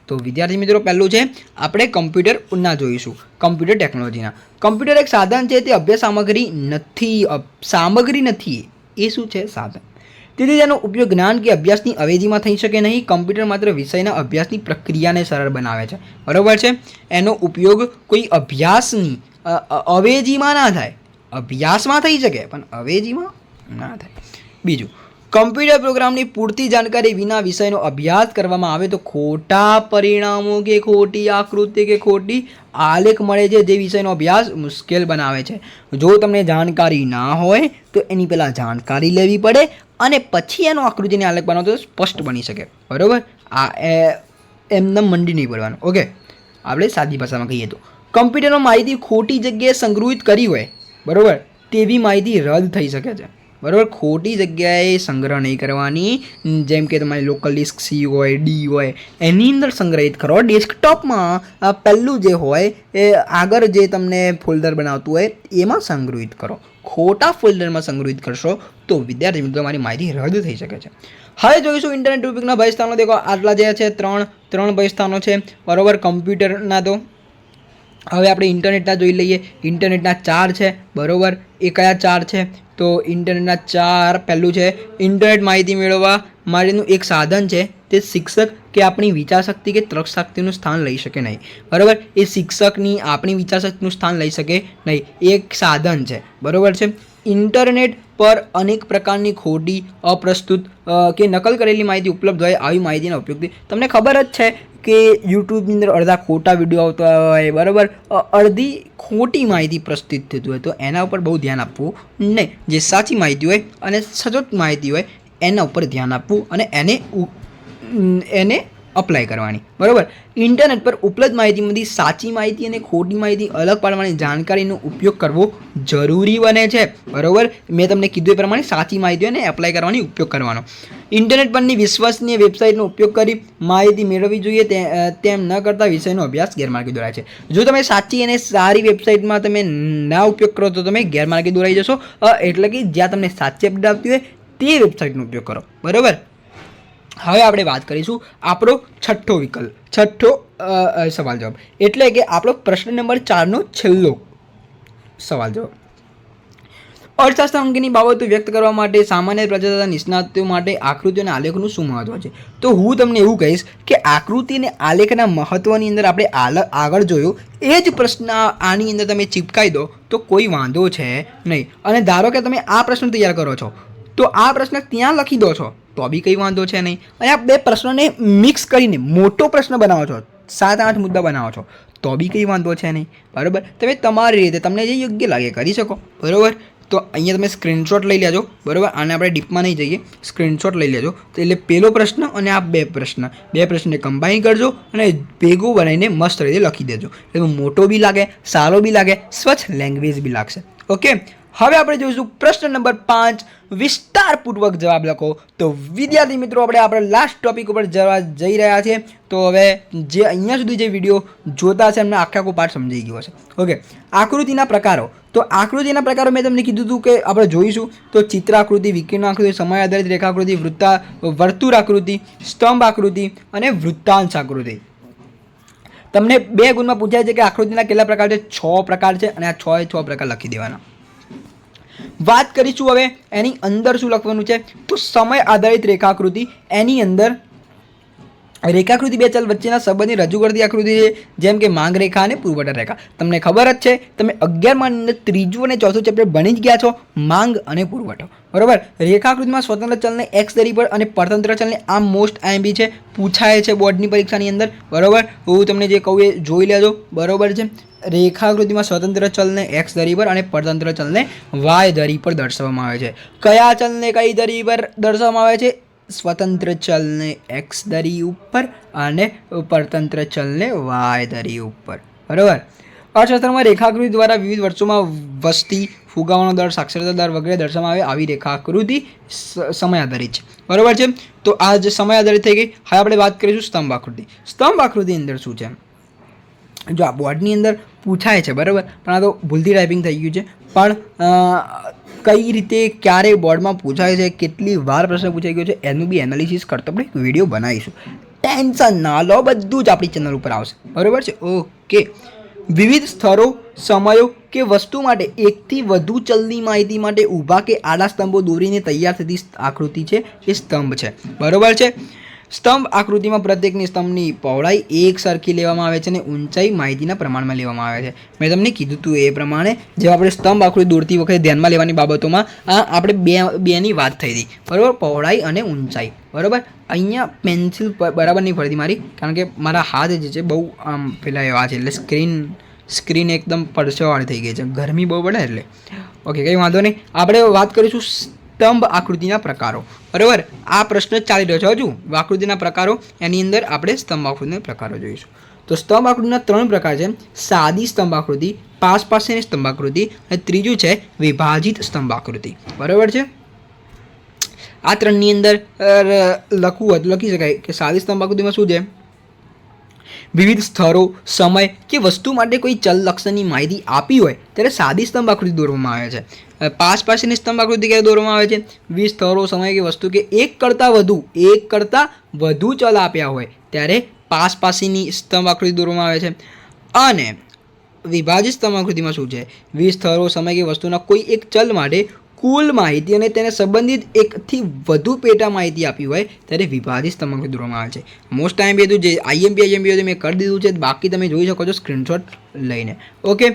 [SPEAKER 1] તો વિદ્યાર્થી મિત્રો, પહેલું છે આપણે કમ્પ્યુટરના જોઈશું, કમ્પ્યુટર ટેકનોલોજીના. કમ્પ્યુટર એક સાધન છે, તે અભ્યાસ સામગ્રી નથી. એ શું છે? સાધન. તેથી તેનો ઉપયોગ જ્ઞાન કે અભ્યાસની અવેજીમાં થઈ શકે નહીં. કમ્પ્યુટર માત્ર વિષયના અભ્યાસની પ્રક્રિયાને સરળ બનાવે છે, બરાબર છે. એનો ઉપયોગ કોઈ અભ્યાસની અવેજીમાં ના થાય. અભ્યાસમાં થઈ શકે પણ અવેજીમાં ના થાય. બીજું, કમ્પ્યુટર પ્રોગ્રામની પૂરતી જાણકારી વિના વિષયનો અભ્યાસ કરવામાં આવે તો ખોટા પરિણામો કે ખોટી આકૃતિ કે ખોટી આલેખ મળે છે, જે વિષયનો અભ્યાસ મુશ્કેલ બનાવે છે. જો તમને જાણકારી ના હોય તો એની પહેલાં જાણકારી લેવી પડે અને પછી એનો આકૃતિની આલેખ બનાવો તો સ્પષ્ટ બની શકે. બરાબર, આ એમને મંડી નહીં પડવાનું. ઓકે, આપણે સાદી ભાષામાં કહીએ તો કમ્પ્યુટરમાં માહિતી ખોટી જગ્યાએ સંગ્રહિત કરી હોય, બરાબર, તેવી માહિતી રદ થઈ શકે છે. બરાબર, ખોટી જગ્યાએ સંગ્રહ નહીં કરવાની. જેમ કે તમારી લોકલ ડિસ્ક C હોય, D હોય, એની અંદર સંગ્રહિત કરો. ડેસ્કટોપમાં પહેલું જે હોય એ આગળ જે તમને ફોલ્ડર બનાવતું હોય એમાં સંગ્રહિત કરો. ખોટા ફોલ્ડરમાં સંગ્રહિત કરશો તો વિદ્યાર્થી મિત્રો તમારી માહિતી રદ થઈ શકે છે. હવે જોઈશું ઇન્ટરનેટ ટોપિકના ભય સ્થાનો. દેખો આટલા જે છે ત્રણ ભય સ્થાનો છે. બરાબર, કમ્પ્યુટરના તો હવે આપણે ઇન્ટરનેટના જોઈ લઈએ. ઇન્ટરનેટના 4 છે. બરાબર, એ કયા 4 છે? તો ઇન્ટરનેટના 4 પહેલું છે ઇન્ટરનેટ માહિતી મેળવવા માટેનું એક સાધન છે. તે શિક્ષક કે આપણી વિચારશક્તિ કે તર્કશક્તિનું સ્થાન લઈ શકે નહીં. બરાબર, એ શિક્ષકની આપણી વિચારશક્તિનું સ્થાન લઈ શકે નહીં. એક સાધન છે. બરાબર છે. ઇન્ટરનેટ પર અનેક પ્રકારની ખોટી, અપ્રસ્તુત કે નકલ કરેલી માહિતી ઉપલબ્ધ હોય. આવી માહિતીના ઉપયોગથી તમને ખબર જ છે કે યુટ્યુબની અંદર અડધા ખોટા વિડીયો આવતા હોય, બરાબર, અડધી ખોટી માહિતી પ્રસ્તુત થતી હોય, તો એના ઉપર બહુ ધ્યાન આપવું નહીં. જે સાચી માહિતી હોય અને સચોટ માહિતી હોય એના ઉપર ધ્યાન આપવું અને એને અપ્લાય કરવાની. બરાબર, ઇન્ટરનેટ પર ઉપલબ્ધ માહિતીમાંથી સાચી માહિતી અને ખોટી માહિતી અલગ પાડવાની જાણકારીનો ઉપયોગ કરવો જરૂરી બને છે. બરાબર, મેં તમને કીધું એ પ્રમાણે સાચી માહિતી અને એપ્લાય કરવાની ઉપયોગ કરવાનો. ઇન્ટરનેટ પરની વિશ્વસનીય વેબસાઇટનો ઉપયોગ કરી માહિતી મેળવવી જોઈએ. તેમ ન કરતા વિષયનો અભ્યાસ ગેરમાર્ગે દોરાય છે. જો તમે સાચી અને સારી વેબસાઇટમાં તમે ના ઉપયોગ કરો તો તમે ગેરમાર્ગે દોરાઈ જશો. એટલે કે જ્યાં તમને સાચી અપડેટ આપતી હોય તે વેબસાઇટનો ઉપયોગ કરો. બરાબર, હવે આપણે વાત કરીશું આપણો છઠ્ઠો સવાલ જવાબ, એટલે કે આપણો પ્રશ્ન નંબર 4નો છેલ્લો સવાલ જવાબ. અર્થશાસ્ત્ર અંગેની બાબતો વ્યક્ત કરવા માટે સામાન્ય પ્રજા તથા નિષ્ણાતો માટે આકૃતિ અને આલેખનું શું મહત્વ છે? તો હું તમને એવું કહીશ કે આકૃતિ અને આલેખના મહત્વની અંદર આપણે આગળ જોયું એ જ પ્રશ્ન આની અંદર તમે ચીપકાઈ દો તો કોઈ વાંધો છે નહીં. અને ધારો કે તમે આ પ્રશ્ન તૈયાર કરો છો તો આ પ્રશ્ન ત્યાં લખી દો છો તો બી કંઈ વાંધો છે નહીં. અને આ બે પ્રશ્નોને મિક્સ કરીને મોટો પ્રશ્ન બનાવો છો, 7-8 મુદ્દા બનાવો છો તો બી કંઈ વાંધો છે નહીં. બરાબર, તમે તમારી રીતે તમને જે યોગ્ય લાગે કરી શકો. બરાબર, તો અહીંયા તમે સ્ક્રીનશોટ લઈ લેજો. બરાબર, આને આપણે ડીપમાં નહીં જઈએ, સ્ક્રીનશોટ લઈ લેજો. તો એટલે પહેલો પ્રશ્ન અને આ બે પ્રશ્નને કમ્બાઈન કરજો અને ભેગું બનાવીને મસ્ત રીતે લખી દેજો. એટલે મોટો બી લાગે, સારો બી લાગે, સ્વચ્છ લેંગ્વેજ બી લાગશે. ઓકે, હવે આપણે જોઈશું પ્રશ્ન નંબર 5. વિસ્તારપૂર્વક જવાબ લખો. તો વિદ્યાર્થી મિત્રો આપણે લાસ્ટ ટોપિક ઉપર જવા જઈ રહ્યા છીએ. તો હવે જે અહીંયા સુધી જે વિડીયો જોતા છે એમને આખો પાઠ સમજાઈ ગયો હશે. ઓકે, આકૃતિના પ્રકારો. તો આકૃતિના પ્રકારો મેં તમને કીધું હતું કે આપણે જોઈશું. તો ચિત્ર આકૃતિ, વિકર્ણ આકૃતિ, સમય આધારિત રેખાકૃતિ, વર્તુળ આકૃતિ, સ્તંભ આકૃતિ અને વૃત્તાંશ આકૃતિ. તમને 2 ગુણમાં પૂછાય છે કે આકૃતિના કેટલા પ્રકાર છે? 6 પ્રકાર છે અને આ 6 પ્રકાર લખી દેવાના. વાત કરીશું હવે એની અંદર શું લખવાનું છે. તો સમય આધારિત રેખાકૃતિ, એની અંદર રેખાકૃતિ બે ચલ વચ્ચેના સંબંધને રજૂ કરતી આકૃતિ છે, જેમ કે માંગ રેખા અને પુરવઠા રેખા. તમને ખબર જ છે, તમે 11માં અંદર 3જું અને 4થું ચેપ્ટર બની જ ગયા છો, માંગ અને પુરવઠો. બરાબર, રેખાકૃતિમાં સ્વતંત્ર ચલને x ધરી પર અને પરતંત્ર ચલને આ મોસ્ટ IMP છે, પૂછાય છે બોર્ડની પરીક્ષાની અંદર. બરાબર, હું તમને જે કહું એ જોઈ લેજો. બરાબર છે, રેખાકૃતિમાં સ્વતંત્ર ચલને x ધરી પર અને પરતંત્ર ચલને y ધરી પર દર્શાવવામાં આવે છે. કયા ચલને કઈ ધરી પર દર્શાવવામાં આવે છે? સ્વતંત્ર ચલને x ધરી ઉપર અને પરતંત્ર ચલને y ધરી ઉપર. બરાબર, અર્થશાસ્ત્રમાં રેખાકૃતિ દ્વારા વિવિધ વર્ષોમાં વસ્તી, ફુગાવાનો દર, સાક્ષરતા દર વગેરે દર્શાવવામાં આવે. આવી રેખાકૃતિ સમય આધારિત છે. બરાબર છે, તો આ જે સમય આધારિત થઈ ગઈ. હવે આપણે વાત કરીશું સ્તંભ આકૃતિ. સ્તંભ આકૃતિ અંદર શું છે? જો આ બોર્ડની અંદર પૂછાય છે, બરાબર, પણ આ તો ભૂલથી ટાઈપિંગ થઈ ગયું છે. પણ કઈ રીતે ક્યારે બોર્ડમાં પૂછાય છે, કેટલી વાર પ્રશ્ન પૂછાઈ ગયો છે, એનું બી એનાલિસિસ કરતો આપણે એક વિડીયો બનાવીશું. ટેન્શન ના લો, બધું જ આપણી ચેનલ ઉપર આવશે. બરાબર છે. ઓકે, વિવિધ સ્થળો, સમયો કે વસ્તુ માટે એકથી વધુ ચલની માહિતી માટે ઊભા કે આડા સ્તંભો દોરીને તૈયાર થતી આકૃતિ છે એ સ્તંભ છે. બરાબર છે. સ્તંભ આકૃતિમાં પ્રત્યેકની સ્તંભની પહોળાઈ એક સરખી લેવામાં આવે છે અને ઊંચાઈ માહિતીના પ્રમાણમાં લેવામાં આવે છે. મેં તમને કીધું હતું એ પ્રમાણે જે આપણે સ્તંભ આકૃતિ દોરતી વખતે ધ્યાનમાં લેવાની બાબતોમાં આપણે બેની વાત થઈ હતી, બરાબર, પહોળાઈ અને ઊંચાઈ. બરાબર, અહીંયા પેન્સિલ બરાબર નહીં ફરતી મારી, કારણ કે મારા હાથ જે છે બહુ આમ પેલા એવા છે, એટલે સ્ક્રીન એકદમ પરસેવાળી થઈ ગઈ છે, ગરમી બહુ પડે એટલે. ઓકે, કંઈ વાંધો નહીં. આપણે વાત કરીશું સ્તંભ આકૃતિના પ્રકારો. બરાબર, આ પ્રશ્ન ચાલી રહ્યો છે હજુ આકૃતિના પ્રકારો, એની અંદર આપણે સ્તંભ આકૃતિના પ્રકારો જોઈશું. તો સ્તંભ આકૃતિના 3 પ્રકાર છે: સાદી સ્તંભ આકૃતિ, પાસની સ્તંભ આકૃતિ અને ત્રીજું છે વિભાજિત સ્તંભ આકૃતિ. બરાબર છે. આ 3ની અંદર લખી શકાય કે સાદી સ્તંભ આકૃતિમાં શું છે? વિવિધ સ્થળો, સમય કે વસ્તુ માટે કોઈ ચલ લક્ષણની માહિતી આપી હોય ત્યારે સાદી સ્તંભ આકૃતિ દોરવામાં આવે છે. પાસની સ્તંભ આકૃતિ ક્યારે દોરવામાં આવે છે? વિવિધ સ્થળો, સમય કે વસ્તુ કે એક કરતાં વધુ ચલ આપ્યા હોય ત્યારે પાસની સ્તંભ આકૃતિ દોરવામાં આવે છે. અને વિભાજિત સ્તંભ આકૃતિમાં શું છે? વિવિધ સ્થળો, સમય કે વસ્તુના કોઈ એક ચલ માટે કુલ માહિતી અને તેને સંબંધિત એકથી વધુ પેટા માહિતી આપી હોય ત્યારે વિભાજિત સ્તંભ આકૃતિ દોરવામાં આવે છે. મોસ્ટ ટાઈમ બધું જે આઈએમપી મેં કરી દીધું છે, બાકી તમે જોઈ શકો છો સ્ક્રીનશોટ લઈને. ઓકે,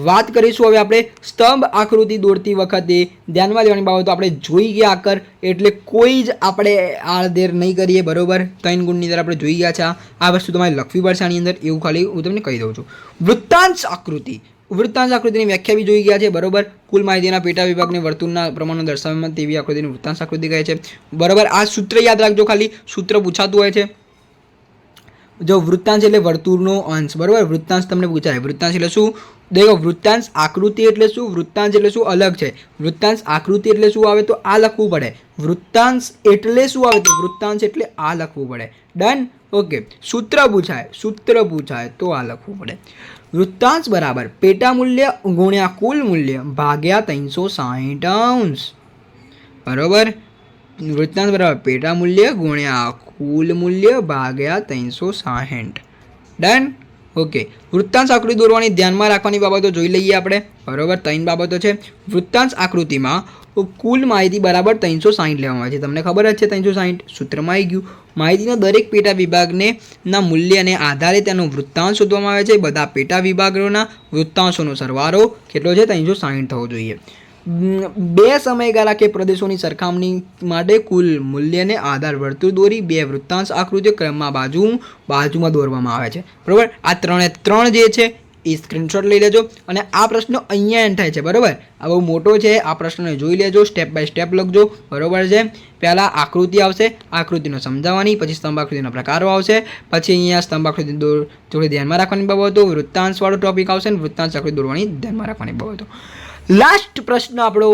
[SPEAKER 1] વાત કરીશું હવે આપણે સ્તંભ આકૃતિ દોરતી વખતે ધ્યાનમાં લેવાની બાબતો. આપણે જોઈ ગયા આકર, એટલે કોઈ જ આપણે આડધેર નહીં કરીએ. બરોબર, 3 ગુણની અંદર આપણે જોઈ ગયા છે. આ વસ્તુ તમારે લખવી પડશે આની અંદર, એવું ખાલી હું તમને કહી દઉં છું. વૃત્તાંશ આકૃતિની વ્યાખ્યા બી જોઈ ગયા છે. બરોબર, કુલ માહિતીના પેટા વિભાગને વર્તુળના પ્રમાણમાં દર્શાવવામાં તેવી આકૃતિને વૃત્તાંશ આકૃતિ કહે છે. બરોબર, આ સૂત્ર યાદ રાખજો, ખાલી સૂત્ર પૂછાતું હોય છે. જો વૃત્તાંશ એટલે વર્તુળનો અંશ. બરોબર, વૃત્તાંશ તમને પૂછાય. વૃત્તાંશ એટલે શું? દેખો, વૃત્તાંશ આકૃતિ એટલે શું, વૃત્તાંશ એટલે શું અલગ છે. વૃત્તાંશ આકૃતિ એટલે શું આવે તો આ લખવું પડે. વૃત્તાંશ એટલે શું આવે તો વૃત્તાંશ એટલે આ લખવું પડે. ડન. ઓકે, સૂત્ર પૂછાય તો આ લખવું પડે. વૃત્તાંશ બરાબર પેટા મૂલ્ય ગુણ્યા કુલ મૂલ્ય ભાગ્યા 360°. બરોબર, વૃત્તાંશ બરાબર પેટા મૂલ્ય ગુણ્યા કુલ મૂલ્ય ભાગ્યા 360. ડન. ઓકે, વૃત્તાંશ આકૃતિ દોરવાની ધ્યાનમાં રાખવાની બાબતો જોઈ લઈએ આપણે. બરોબર, 3 બાબતો છે. વૃત્તાંશ આકૃતિમાં કુલ માહિતી બરાબર 360 લેવામાં આવે છે. તમને ખબર જ છે 360 સૂત્રમાં આવી ગયું. માહિતીના દરેક પેટા વિભાગને ના મૂલ્યને આધારે તેનો વૃત્તાંશ શોધવામાં આવે છે. બધા પેટા વિભાગોના વૃત્તાંશોનો સરવાળો કેટલો છે? 360 થવો જોઈએ. 2 સમયગાળા કે પ્રદેશોની સરખામણી માટે કુલ મૂલ્યને આધાર વર્તુળ દોરી 2 વૃત્તાંશ આકૃતિઓ ક્રમમાં બાજુમાં દોરવામાં આવે છે. બરાબર, આ 3 જે છે એ સ્ક્રીનશોટ લઈ લેજો. અને આ પ્રશ્ન અહીંયા એન્ડ થાય છે. બરાબર, આ બહુ મોટો છે, આ પ્રશ્નને જોઈ લેજો, સ્ટેપ બાય સ્ટેપ લખજો. બરાબર છે. પહેલાં આકૃતિ આવશે, આકૃતિનો સમજાવવાની, પછી સ્તંભ આકૃતિના પ્રકારો આવશે, પછી અહીંયા સ્તંભ આકૃતિ જોડે ધ્યાનમાં રાખવાની બાબતો, વૃત્તાંશવાળો ટોપિક આવશે અને વૃત્તાંશ આકૃતિ દોરવાની ધ્યાનમાં રાખવાની બાબતો. લાસ્ટ પ્રશ્ન આપણો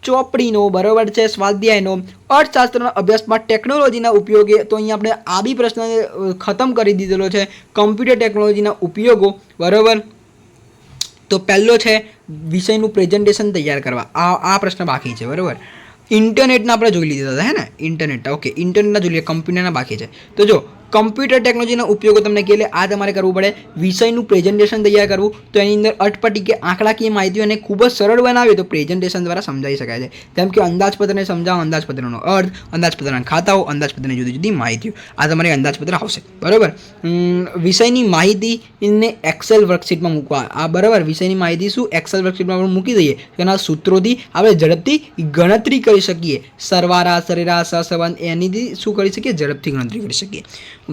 [SPEAKER 1] ચોપડીનો. બરાબર છે, સ્વાધ્યાયનો અર્થશાસ્ત્રના અભ્યાસમાં ટેકનોલોજીના ઉપયોગે. તો અહીંયા આપણે આ બી પ્રશ્ન ખતમ કરી દીધેલો છે, કમ્પ્યુટર ટેકનોલોજીના ઉપયોગો. બરાબર, તો પહેલો છે વિષયનું પ્રેઝન્ટેશન તૈયાર કરવા. આ પ્રશ્ન બાકી છે. બરાબર, ઇન્ટરનેટના આપણે જોઈ લીધા હતા, હે ને? ઇન્ટરનેટ. ઓકે, ઇન્ટરનેટના જોઈ લઈએ, કમ્પ્યુટરના બાકી છે. તો જો કમ્પ્યુટર ટેકનોલોજીના ઉપયોગો તમને કહે, આ તમારે કરવું પડે. વિષયનું પ્રેઝન્ટેશન તૈયાર કરવું, તો એની અંદર અટપટી કે આંકડાકીય માહિતીઓને ખૂબ જ સરળ બનાવીએ તો પ્રેઝન્ટેશન દ્વારા સમજાવી શકાય છે. જેમ કે અંદાજપત્રને સમજાવો, અંદાજપત્રનો અર્થ, અંદાજપત્રના ખાતાઓ, અંદાજપત્રની જુદી જુદી માહિતીઓ. આ તમારી અંદાજપત્ર આવશે. બરાબર, વિષયની માહિતીને એક્સેલ વર્કશીટમાં મૂકવા. આ બરાબર, વિષયની માહિતી શું એક્સેલ વર્કશીટમાં આપણે મૂકી દઈએ, એના સૂત્રોથી આપણે ઝડપથી ગણતરી કરી શકીએ. સરવાળા, સરેરાશ, સહસંબંધ એની શું કરી શકીએ? ઝડપથી ગણતરી કરી શકીએ.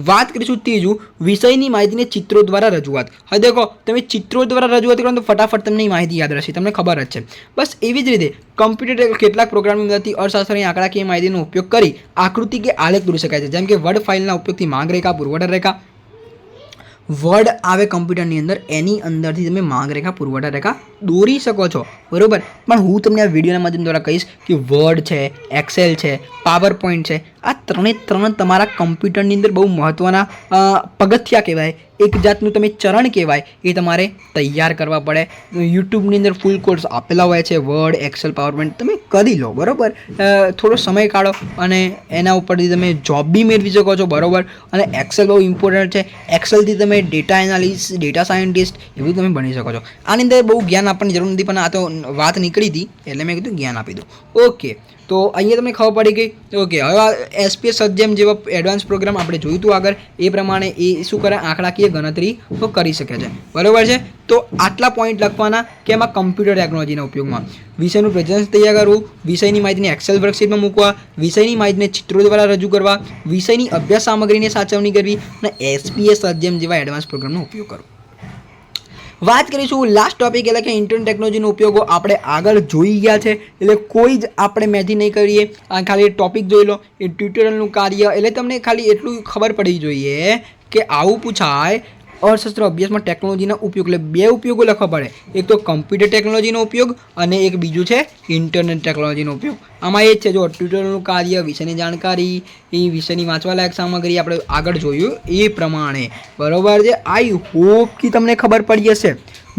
[SPEAKER 1] વાત કરીશું ત્રીજું, વિષયની માહિતીને ચિત્રો દ્વારા રજૂઆત. હવે દેખો, તમે ચિત્રો દ્વારા રજૂઆત કરો તો ફટાફટ તમને માહિતી યાદ રહેશે, તમને ખબર જ છે. બસ એવી જ રીતે કમ્પ્યુટર કેટલાક પ્રોગ્રામની મદદથી અર્થશાસ્ત્રની આંકડાકીય માહિતીનો ઉપયોગ કરી આકૃતિ કે આલેખ દોરી શકાય છે. જેમ કે વર્ડ ફાઇલના ઉપયોગથી માંગ રેખા, પુરવઠા રેખા. વર્ડ આવે કમ્પ્યુટરની અંદર, એની અંદરથી તમે માંગ રેખા, પુરવઠા રેખા દોરી શકો છો. બરાબર, પણ હું તમને આ વિડીયોના માધ્યમ દ્વારા કહીશ કે વર્ડ છે, એક્સેલ છે, પાવર પોઈન્ટ છે, આ 3 તમારા કમ્પ્યુટરની અંદર બહુ મહત્ત્વના પગથિયા કહેવાય, એક જાતનું તમે ચરણ કહેવાય, એ તમારે તૈયાર કરવા પડે. યુટ્યુબની અંદર ફૂલ કોર્સ આપેલા હોય છે, વર્ડ, એક્સેલ, પાવર પોઈન્ટ તમે કરી લો. બરાબર, થોડો સમય કાઢો અને એના ઉપરથી તમે જોબ બી મેળવી શકો છો. બરાબર, અને એક્સેલ બહુ ઇમ્પોર્ટન્ટ છે. એક્સેલથી તમે ડેટા એનાલિસ્ટ, ડેટા સાયન્ટિસ્ટ એવું તમે બની શકો છો. આની અંદર બહુ જ્ઞાન આપવાની જરૂર નથી, પણ આ તો વાત નીકળી હતી એટલે મેં કીધું જ્ઞાન આપી દઉં. ઓકે, તો અહીંયા તમને ખબર પડી ગઈ ઓકે હવે એસપીએસ સજ્જેમ જેવા એડવાન્સ પ્રોગ્રામ આપણે જોયું હતું આગળ એ પ્રમાણે એ શું કરે આંકડાકીય ગણતરી તો કરી શકે છે બરાબર છે તો આટલા પોઈન્ટ લખવાના કે એમાં કમ્પ્યુટર ટેકનોલોજીના ઉપયોગમાં વિષયનું પ્રેઝન્ટેશન તૈયાર કરવું વિષયની માહિતીને એક્સેલ વર્કશીટમાં મૂકવા વિષયની માહિતીને ચિત્રો દ્વારા રજૂ કરવા વિષયની અભ્યાસ સામગ્રીની સાચવણી કરવી અને એસપીએસ સજ્જેમ જેવા એડવાન્સ પ્રોગ્રામનો ઉપયોગ કરવો વાત કરીશું લાસ્ટ ટોપિક એટલે કે ઇન્ટરનેટ ટેકનોલોજીનો ઉપયોગો આપણે આગળ જોઈ ગયા છે એટલે કોઈ જ આપણે મેથી નહીં કરીએ ખાલી ટોપિક જોઈ લો એ ટ્યુટોરિયલનું કાર્ય એટલે તમને ખાલી એટલું ખબર પડી જોઈએ કે આવું પૂછાય અર્થશાસ્ત્ર અભ્યાસમાં ટેકનોલોજીના ઉપયોગ એટલે બે ઉપયોગો લખવા પડે એક તો કમ્પ્યુટર ટેકનોલોજીનો ઉપયોગ અને એક બીજું છે ઇન્ટરનેટ ટેકનોલોજીનો ઉપયોગ આમાં એ જ છે જો ટ્યુટોરિયલનું કાર્ય વિષયની જાણકારી એ વિષયની વાંચવાલાયક સામગ્રી આપણે આગળ જોયું એ પ્રમાણે બરાબર છે આઈ હોપ કે તમને ખબર પડી હશે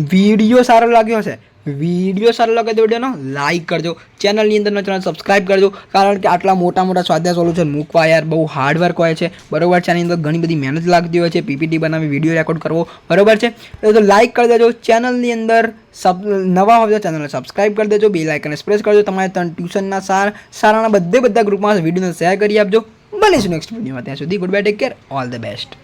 [SPEAKER 1] વિડીયો સારો લાગ્યો હશે વિડીયો સારો લાગે તો વિડીયોનો લાઇક કરજો ચેનલની અંદર ચેનલ સબસ્ક્રાઇબ કરજો કારણ કે આટલા મોટા સ્વાધ્યાય સોલ્યુશન મૂકવા યાર બહુ હાર્ડવર્ક હોય છે બરાબર છે આની અંદર ઘણી બધી મહેનત લાગતી હોય છે પીપીટી બનાવી વિડીયો રેકોર્ડ કરવો બરાબર છે તો લાઇક કરી દેજો ચેનલની અંદર નવા હોય તો ચેનલને સબસ્ક્રાઇબ કરી દેજો બેલ આઇકનને પ્રેસ કરજો તમારે ટ્યુશનના સારાના બધા ગ્રુપમાં વિડીયોને શેર કરી આપજો મળીશું નેક્સ્ટ વિડીયોમાં ત્યાં સુધી good bye take care all the best